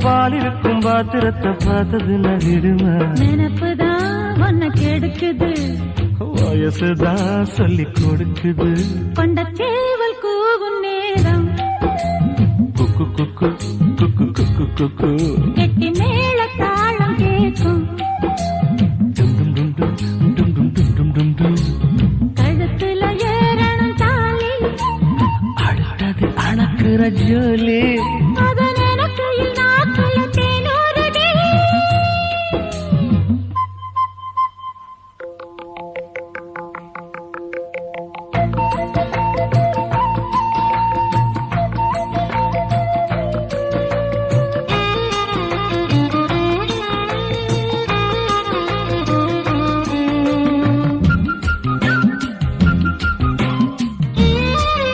பால் இருக்கும் பாத்திரத்தை பார்த்தது நடிடுமா நினப்புதான் ஒன்ன கெடுக்குது வயசுதான் சொல்லி கொடுக்குது கொண்ட சேவல் கூவும் நேரம் குக்கு குக்கு குக்கு குக்கு குக்கு கெட்டி மேல தாளம் கேட்கும் கழுத்துல ஏறணும் தாலி அழகு அணக்குற ஜோலி